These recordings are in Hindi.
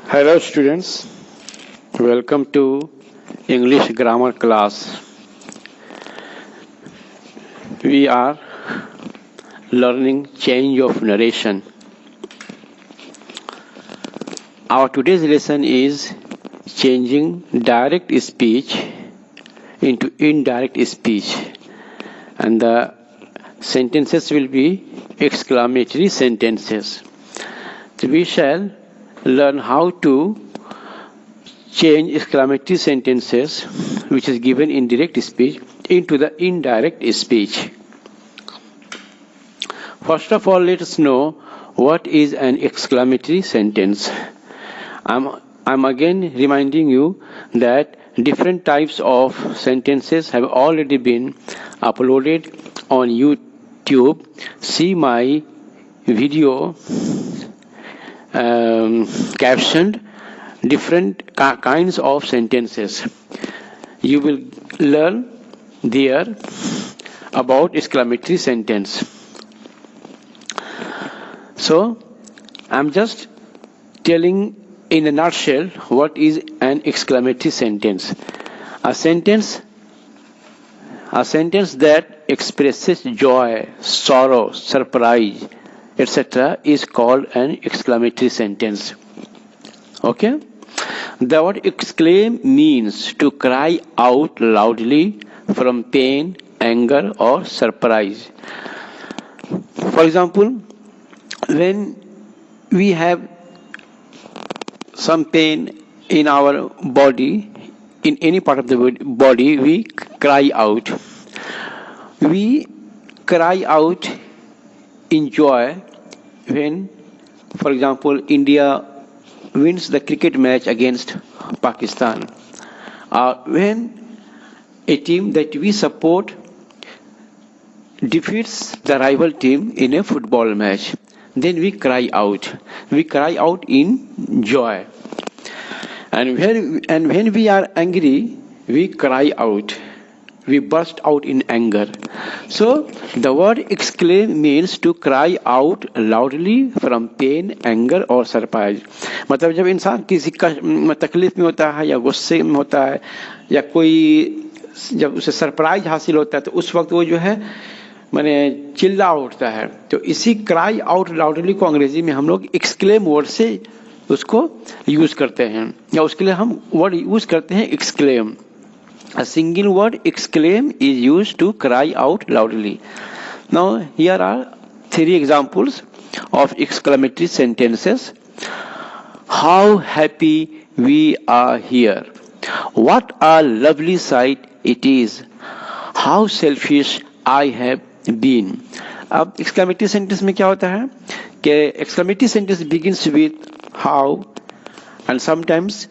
Hello students, welcome to English grammar class. We are learning change of narration. Our today's lesson is changing direct speech into indirect speech, and the sentences will be exclamatory sentences. So we shall learn how to change exclamatory sentences which is given in direct speech into the indirect speech. First of all, let us know what is an exclamatory sentence. I'm again reminding you that different types of sentences have already been uploaded on YouTube. See my video captioned different kinds of sentences. You will learn there about exclamatory sentence. So I'm just telling in a nutshell what is an exclamatory sentence. A sentence that expresses joy, sorrow, surprise, etc. is called an exclamatory sentence. Okay? The word exclaim means to cry out loudly from pain, anger, or surprise. For example, when we have some pain in our body, in any part of the body, we cry out. We cry out in joy when, for example, India wins the cricket match against Pakistan, when a team that we support defeats the rival team in a football match, then we cry out. We cry out in joy. And when we are angry, we cry out. We burst out in anger. So the word exclaim means to cry out loudly from pain, anger or surprise. मतलब जब इंसान किसी तकलीफ में होता है या गुस्से में होता है या कोई जब उसे सरप्राइज हासिल होता है तो उस वक्त वो जो है माने चिल्ला उठता है. तो इसी क्राई आउट लाउडली को अंग्रेजी में हम लोग एक्सक्लेम वर्ड से उसको यूज करते हैं, या उसके लिए हम वर्ड यूज करते हैं exclaim. A single word exclaim is used to cry out loudly. Now here are three examples of exclamatory sentences. How happy we are here. What a lovely sight it is. How selfish I have been. अब exclamatory sentence में क्या होता है कि exclamatory sentence begins with how and sometimes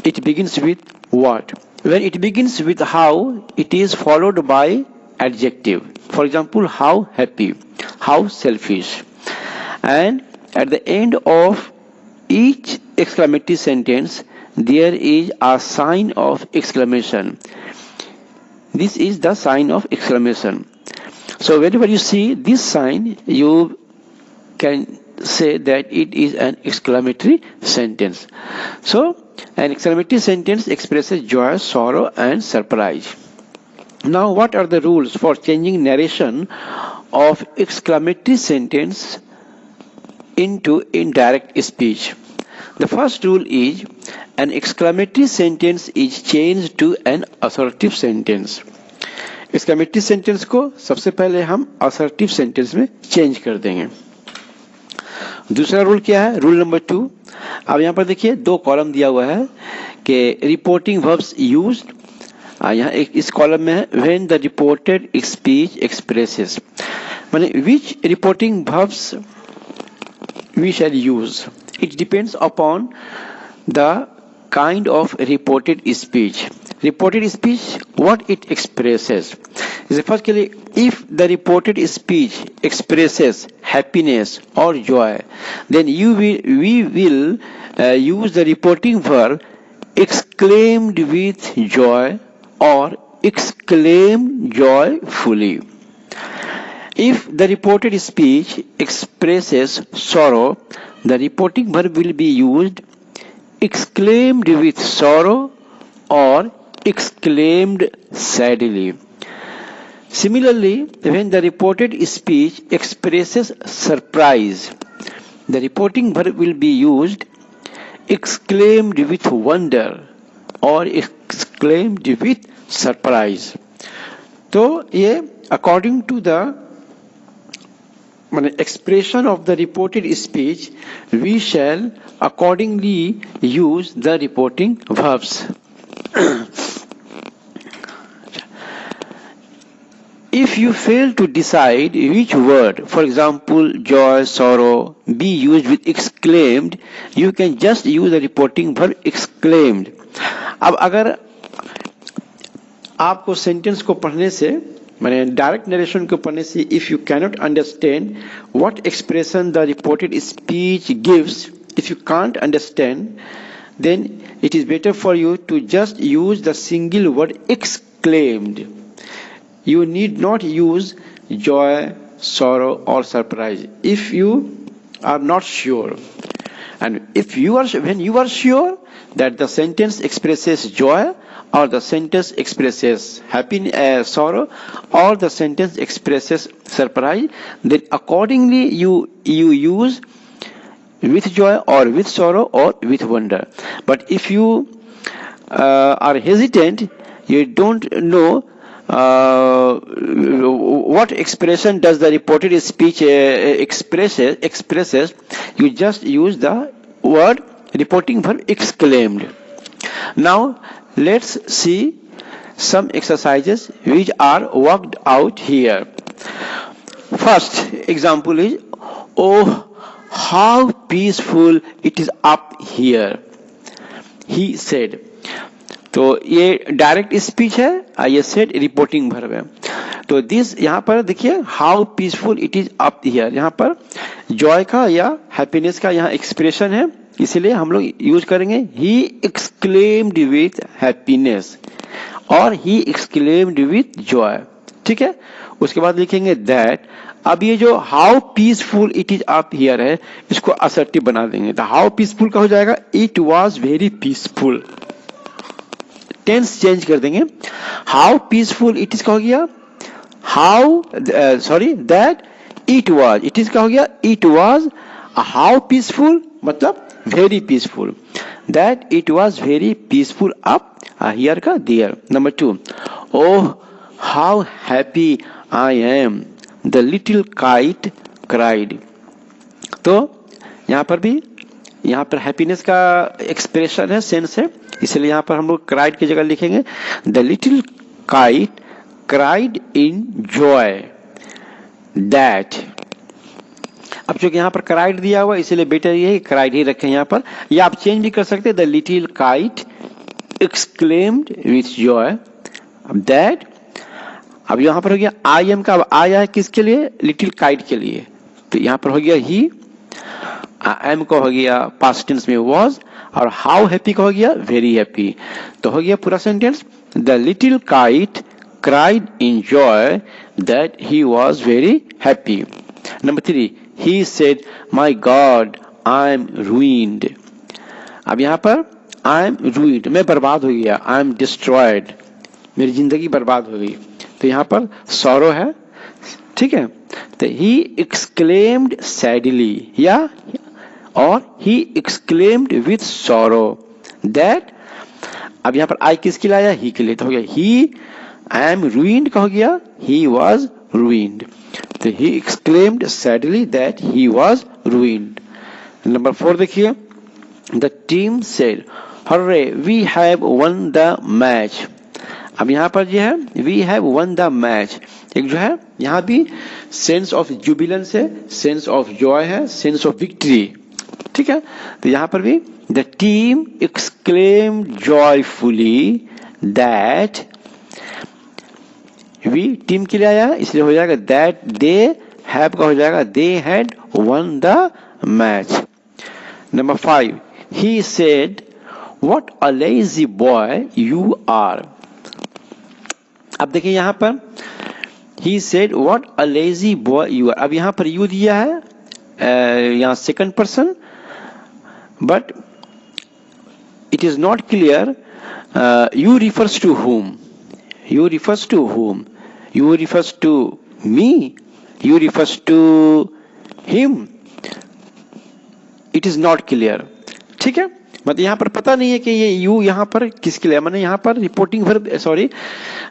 it begins with what. When it begins with how, it is followed by adjective. For example, how happy, how selfish. And at the end of each exclamatory sentence, there is a sign of exclamation. This is the sign of exclamation. So whenever you see this sign, you can say that it is an exclamatory sentence. So an exclamatory sentence expresses joy, sorrow and surprise. Now what are the rules for changing narration of exclamatory sentence into indirect speech? The first rule is an exclamatory sentence is changed to an assertive sentence. exclamatory sentence को सबसे पहले हम assertive sentence में चेंज कर देंगे. दूसरा रूल क्या है? Rule number 2. अब यहाँ पर देखिए दो कॉलम दिया हुआ है कि रिपोर्टिंग वर्ब्स यूज्ड. यहाँ एक इस कॉलम में है when the reported speech expresses, माने which reporting verbs we shall use. It depends upon the kind of reported speech. Reported speech, what it expresses. First, if the reported speech expresses happiness or joy, then we will use the reporting verb exclaimed with joy or exclaim joyfully. If the reported speech expresses sorrow, the reporting verb will be used exclaimed with sorrow or exclaimed sadly. Similarly, when the reported speech expresses surprise, the reporting verb will be used exclaimed with wonder or exclaimed with surprise. तो ये according to the expression of the reported speech, we shall accordingly use the reporting verbs. If you fail to decide which word, for example, joy, sorrow, be used with exclaimed, you can just use the reporting verb exclaimed. अब अगर आपको सेंटेंस को पढ़ने से मैंने डायरेक्ट नरेशन को पढ़ने से if you cannot understand what expression the reported speech gives, if you can't understand, then it is better for you to just use the single word exclaimed. You need not use joy, sorrow or surprise if you are not sure. And if you are, when you are sure that the sentence expresses joy or the sentence expresses happiness, sorrow, or the sentence expresses surprise, then accordingly you use with joy or with sorrow or with wonder. But if you are hesitant, you don't know what expression does the reported speech expresses, you just use the word reporting verb exclaimed. Now let's see some exercises which are worked out here. First example is, oh how peaceful it is up here, he said. तो ये डायरेक्ट स्पीच है, ये सेड रिपोर्टिंग वर्ब है. तो दिस यहाँ पर देखिए how peaceful it is up here, यहाँ पर जॉय का या हैप्पीनेस का यहाँ एक्सप्रेशन है, इसलिए हम लोग यूज करेंगे ही एक्सक्लेम्ड विथ हैप्पीनेस और ही एक्सक्लेम्ड विथ जॉय. ठीक है, उसके बाद लिखेंगे दैट. अब ये जो how peaceful it is up here है, इसको असर्टिव बना देंगे. तो हाउ पीसफुल का हो जाएगा it was very peaceful. Tense change कर देंगे. हाउ पीसफुल इट इज का हो गया that it was. It is का हो गया इट वॉज. हाउ पीसफुल मतलब very peaceful. That it was very peaceful up here का there. Number 2, oh how happy I am the little kite cried. तो यहाँ पर भी यहाँ पर हैप्पीनेस का एक्सप्रेशन है, सेंस है, इसलिए यहाँ पर हम लोग क्राइड की जगह लिखेंगे the little kite cried in joy that. अब चूंकि यहाँ पर क्राइड दिया हुआ इसलिए बेटर ये है क्राइड ही रखें यहाँ पर, या आप चेंज भी कर सकते हैं the little kite exclaimed with Joy that. अब यहाँ पर हो गया आई एम का, अब आया है किसके लिए, लिटिल काइट के लिए, तो यहाँ पर हो गया ही. एम का हो गया पास्ट टेंस में वॉज, और हाउ हैप्पी का हो गया वेरी हैप्पी. तो हो गया पूरा sentence the little kite cried in joy that he was very happy. Number 3, he said my God I am ruined. अब यहाँ पर आई एम रूइंड, मैं बर्बाद हो गया, आई एम डिस्ट्रॉयड, मेरी जिंदगी बर्बाद हो गई. तो यहाँ पर सॉरो है. ठीक है, तो ही एक्सक्लेम्ड सैडली या और he exclaimed with sorrow that. अब यहाँ पर आई किसके लिए आया, ही के लिए, तो हो गया ही एम रूइंड का हो गया ही वॉज रूइंड. तो he exclaimed sadly that he was ruined. Number 4 देखिए, the team said hurray we have won the match. अब यहाँ पर जो है we have won the match, एक जो है यहाँ भी सेंस ऑफ जुबिलेंस है, सेंस ऑफ जॉय है, सेंस ऑफ विक्ट्री. ठीक है, तो यहाँ पर भी the team exclaimed joyfully that. We team के लिए आया इसलिए हो जाएगा दैट दे हैव का हो जाएगा they had won the match. Number 5, he said what a lazy boy you are. अब देखिए यहाँ पर he said what a lazy boy you are. अब यहाँ पर यू दिया है यहाँ second person, but it is not clear, you refers to whom, you refers to whom, you refers to me, you refers to him, it is not clear. ठीक है, मतलब यहाँ पर पता नहीं है कि ये यू यहाँ पर किसके लिए, मैंने यहाँ पर रिपोर्टिंग वर्ब, सॉरी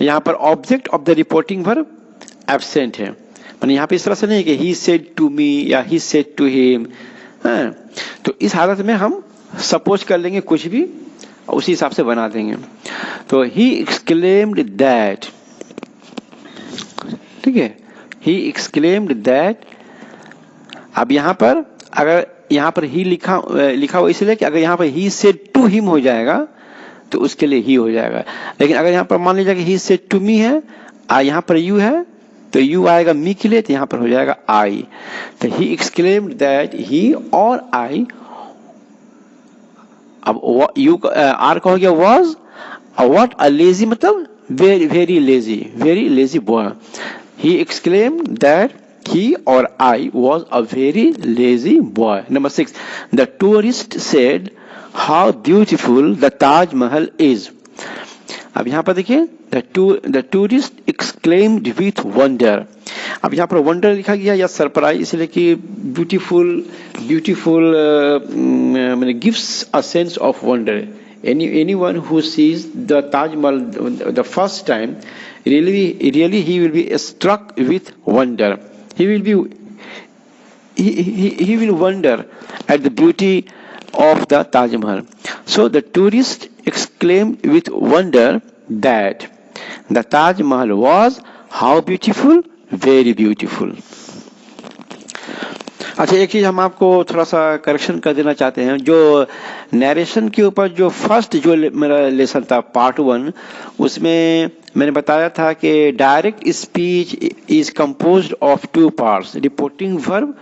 यहाँ पर object of the reporting verb absent है, मैंने यहाँ पे इस तरह से नहीं कि ही सेड टू मी या ही सेड टू हिम। तो इस हालत में हम सपोज कर लेंगे कुछ भी, उसी हिसाब से बना देंगे। तो ही एक्सक्लेम्ड दैट, ठीक है, ही एक्सक्लेम्ड दैट। अब यहाँ पर अगर यहाँ पर ही लिखा हुआ इसलिए कि अगर यहाँ पर ही सेड टू हिम हो जाएगा तो उसके लिए ही हो जाएगा, लेकिन अगर यहाँ पर मान लीजिए कि ही सेड टू मी है, यहाँ पर यू है तो यू आएगा मी के लिए, तो यहाँ पर हो जाएगा आई। तो ही एक्सक्लेम्ड दैट ही और आई, अब यू आर का हो गया वॉज, व्हाट अ लेजी मतलब very lazy boy. He exclaimed that he or I was a very lazy boy. Number 6, the tourist said how beautiful the Taj Mahal is. अब यहाँ पर देखिए the tourist exclaimed with wonder. अब यहाँ पर wonder लिखा गया या सरप्राइज, इसलिए कि beautiful gives a sense of wonder. Anyone who sees the Taj Mahal the first time, really he will be struck with wonder. He will wonder at the beauty of the Taj Mahal. So the tourist exclaimed with wonder that the Taj Mahal was how beautiful, very beautiful. अच्छा, एक चीज हम आपको थोड़ा सा करेक्शन कर देना चाहते हैं। जो नरेशन के ऊपर जो फर्स्ट जो मेरा लेसन था पार्ट 1, उसमें मैंने बताया था कि direct speech is composed of 2 parts, reporting verb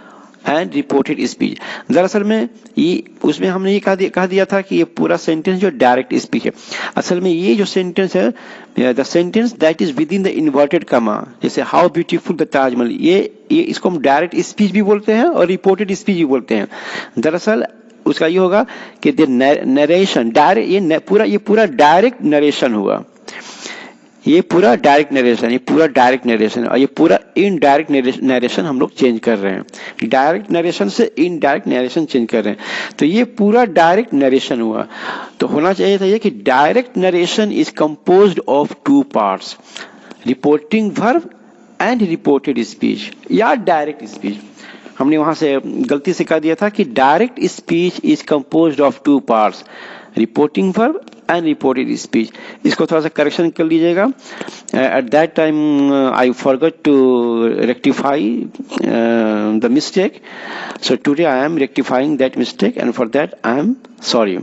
and reported speech. दरअसल में ये उसमें हमने ये कह दिया था कि ये पूरा सेंटेंस जो डायरेक्ट स्पीच है, असल में ये जो सेंटेंस है the sentence that is with in the inverted कमा, जैसे हाउ ब्यूटीफुल द ताजमहल, ये इसको हम डायरेक्ट स्पीच भी बोलते हैं और रिपोर्टेड स्पीच भी बोलते हैं। दरअसल उसका ये होगा कि द नरेशन डायरेक्ट, ये पूरा डायरेक्ट नरेशन हुआ, ये पूरा डायरेक्ट नरेशन और ये पूरा इनडायरेक्ट नरेशन हम लोग चेंज कर रहे हैं, डायरेक्ट नरेशन से इनडायरेक्ट नरेशन चेंज कर रहे हैं। तो ये पूरा डायरेक्ट नरेशन हुआ, तो होना चाहिए था ये कि direct narration is composed of 2 parts, reporting verb and reported speech या डायरेक्ट स्पीच। हमने वहां से गलती से कह दिया था कि direct speech is composed of 2 parts, reporting verb and reported speech. इसको थोड़ा सा करेक्शन कर लीजिएगा। At that time I forgot to rectify the mistake, so today I am rectifying that mistake and for that I am sorry.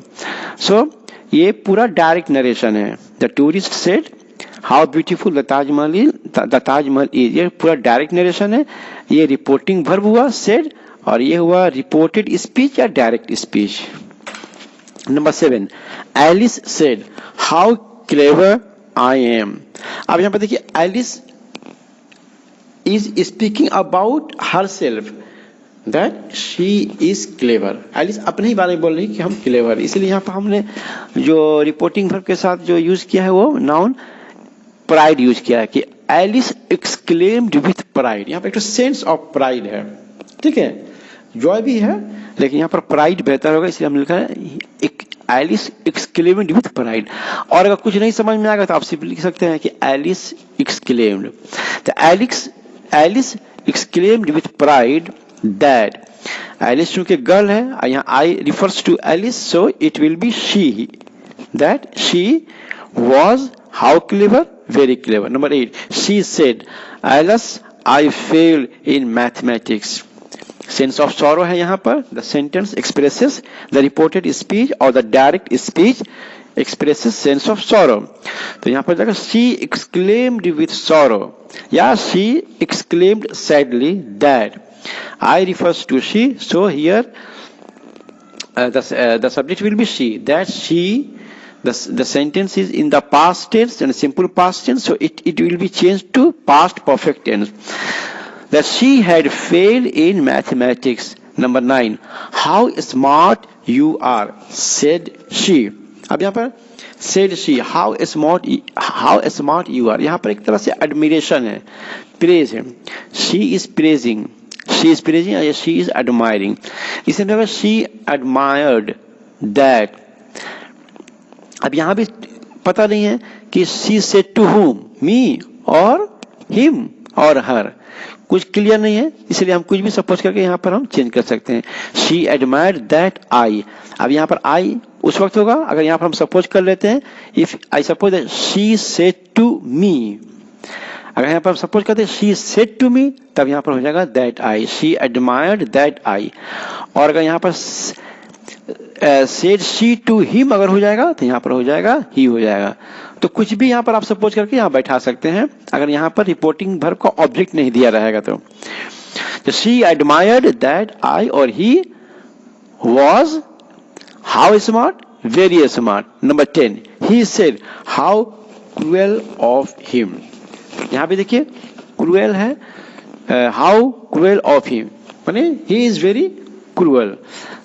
So ये पूरा डायरेक्ट नरेशन है। The tourist said how beautiful the Taj Mahal is, ये पूरा डायरेक्ट नरेशन है। ये रिपोर्टिंग वर्ब हुआ सेड, और ये हुआ रिपोर्टेड स्पीच या direct speech. Number 7, Alice said, "How clever I am." अब यहाँ पर देखिए, Alice is speaking about herself that she is clever. Alice अपने ही बारे में बोल रही है कि हम clever, इसलिए यहाँ पर हमने जो रिपोर्टिंग वर्ब के साथ जो यूज किया है वो नाउन प्राइड यूज किया है कि Alice exclaimed with pride. यहाँ पर एक सेंस ऑफ प्राइड है, ठीक है, जॉय भी है, लेकिन यहाँ पर प्राइड बेहतर होगा, इसलिए हमने लिखा है एलिस एक्सक्लेम्ड विथ प्राइड। और अगर कुछ नहीं समझ में आएगा तो आप सिंपली लिख सकते हैं कि एलिस एक्सक्लेम्ड। तो Alice exclaimed with pride that, Alice चूंकि गर्ल है, यहाँ I refers to Alice, so it will be she, that she was how clever, very clever. Number 8, she said, Alice I failed in mathematics. Sense of sorrow है यहाँ पर, the sentence expresses the reported speech और the direct speech expresses sense of sorrow. तो यहाँ पर देखो शी एक्सक्लेम्ड विथ सॉरो या she exclaimed sadly that, I refers to she, so here the subject will be she, that she, the sentence is in the past tense and simple past tense, so it will be changed to past perfect tense. That she had failed in mathematics. Number 9, how smart you are, said she. अब यहाँ पर said she, how smart you are, यहाँ पर एक तरह से admiration है, praise है, she is praising या she is admiring, इसे मतलब she admired that। अब यहाँ भी पता नहीं है कि she said to whom, me और him और her, कुछ क्लियर नहीं है, इसलिए हम कुछ भी सपोज करके यहाँ पर हम चेंज कर सकते हैं। She admired that I, अब यहाँ पर I उस वक्त होगा अगर यहाँ पर हम सपोज कर लेते हैं, if I suppose that she said to me, अगर यहाँ पर हम सपोज करते हैं she said to me, तब यहाँ पर हो जाएगा that I, she admired that I। और अगर यहाँ पर said she to him अगर हो जाएगा तो यहाँ पर हो जाएगा he हो जाएगा। तो कुछ भी यहाँ पर आप सपोज करके यहाँ बैठा सकते हैं अगर यहाँ पर रिपोर्टिंग वर्ब का ऑब्जेक्ट नहीं दिया रहेगा तो। she admired that I और he was how smart, very smart। Number 10, he said how cruel of him, यहाँ पे देखिए cruel है, how cruel of him माने he is very cruel,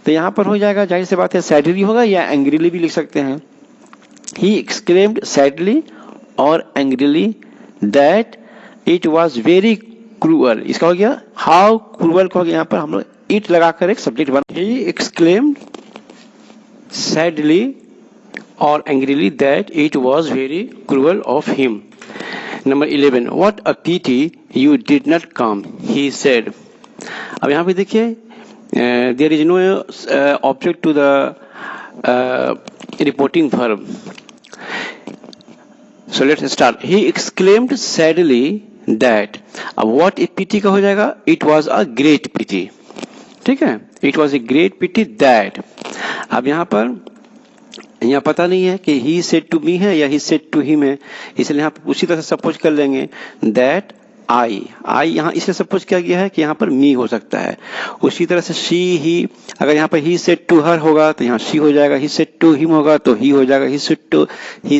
तो यहाँ पर हो जाएगा जाहिर सी बात है sadly होगा या angrily भी लिख सकते हैं। He exclaimed sadly और angrily that it was very cruel, इसका हो गया how cruel का हो गया, यहाँ पर हम लोग it लगाकर एक सब्जेक्ट बना। He exclaimed sadly or angrily that it was very cruel of him। Number 11, what a pity you did not come, he said। अब यहाँ पे देखिए there is no object to the reporting verb, so let's start। He exclaimed sadly that, अब what a pity का हो जाएगा it was a great pity, ठीक है, it was a great pity that। अब यहाँ पर यहाँ पता नहीं है कि he said to me है या he said to him है, इसलिए यहाँ पर उसी तरह से सपोज कर लेंगे that I यहाँ इसलिए सपोज किया गया है कि यहाँ पर me हो सकता है। उसी तरह से she he, अगर यहाँ पर he said to her होगा तो यहाँ she हो जाएगा, he said to him होगा तो he हो जाएगा, he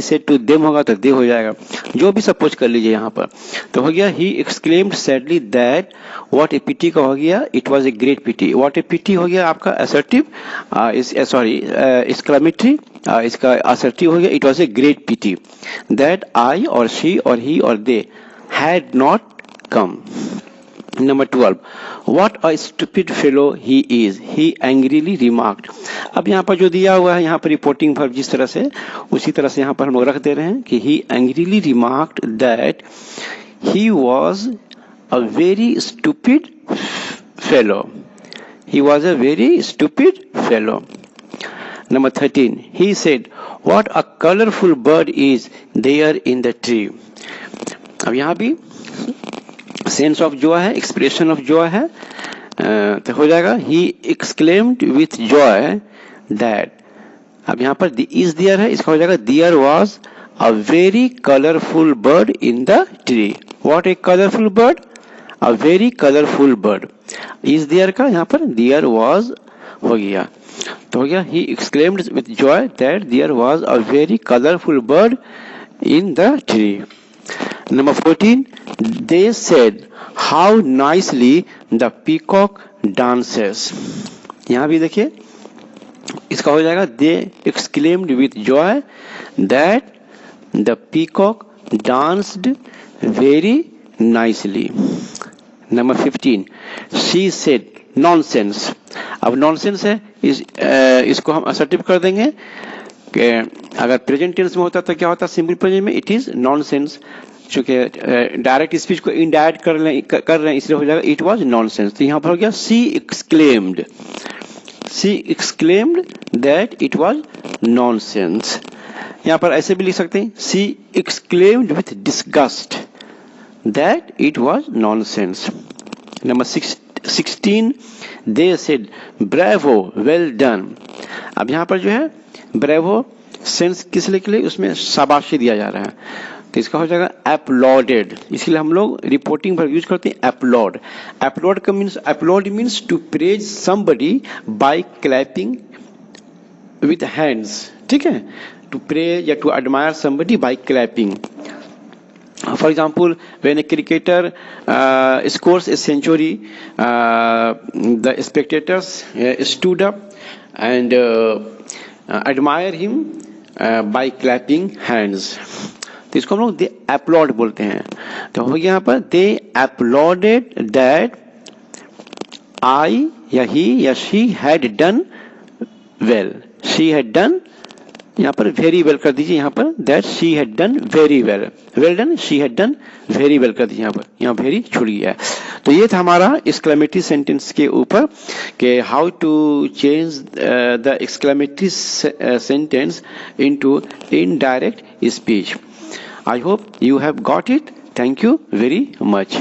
said to them होगा तो they हो जाएगा, जो भी सपोज कर लीजिए यहाँ पर। तो हो गया he exclaimed sadly that what a pity का हो गया it was a great pity। what a pity हो गया आपका assertive, exclamatory, इसका assertive हो गया it was a great pity that I और she और he और they had not come। Number 12, what a stupid fellow he is, he angrily remarked। अब यहाँ पर जो दिया हुआ है यहाँ पर रिपोर्टिंग वर्ब जिस तरह से उसी तरह से यहाँ पर हम लोग रख दे रहे हैं कि he angrily remarked that he was a very stupid fellow, he was a very stupid fellow। Number 13, he said what a colorful bird is there in the tree। अब यहाँ भी सेंस ऑफ जॉय है, एक्सप्रेशन ऑफ जॉय है, तो हो जाएगा he exclaimed with joy that। अब यहाँ पर is there है, इसका हो जाएगा there was a very colorful bird in the tree। what a colorful bird, a very colorful bird। is there का यहाँ पर there was हो गया, तो हो गया he exclaimed with joy that there was a very colorful bird in the tree। Number 14, they said how nicely the peacock dances। यहाँ भी देखिए इसका हो जाएगा they exclaimed with joy that the peacock danced very nicely। Number 15, she said nonsense। अब nonsense है इसको हम assertive कर देंगे कि अगर प्रेजेंट टेंस में होता तो क्या होता, सिंपल प्रेजेंट में इट इज नॉनसेंस, चूंकि डायरेक्ट स्पीच को इनडायरेक्ट कर रहे हैं इसलिए हो जाएगा इट वाज नॉनसेंस। तो यहाँ पर हो गया she exclaimed that it was nonsense. यहाँ पर ऐसे भी लिख सकते हैं she exclaimed with disgust that it was nonsense. Number 16, they said bravo well done. अब यहाँ पर जो है ब्रेवो सेंस किस लिए के लिए उसमें शाबाशी दिया जा रहा है, तो इसका हो जाएगा अपलॉडेड, इसलिए हम लोग रिपोर्टिंग पर यूज करते हैं applaud. Applaud means to praise somebody by clapping with hands, ठीक है, टू प्रेज या to admire somebody by clapping. For example, when a cricketer scores a century, the spectators stood up and admire him by clapping hands. तो इसको हम लोग दे अपलॉड बोलते हैं। तो हो गया यहाँ पर दे अपलॉडेड दैट आई या ही या she had done well. She had done, यहाँ पर वेरी वेल कर दीजिए, यहाँ पर that she had done very well, well done, she had done very well कर दीजिए, यहाँ पर यहाँ वेरी छूट गया है। तो ये था हमारा एक्सक्लेमेटरी सेंटेंस के ऊपर कि how to change the exclamatory sentence into indirect speech. I hope you have got it. Thank you very much.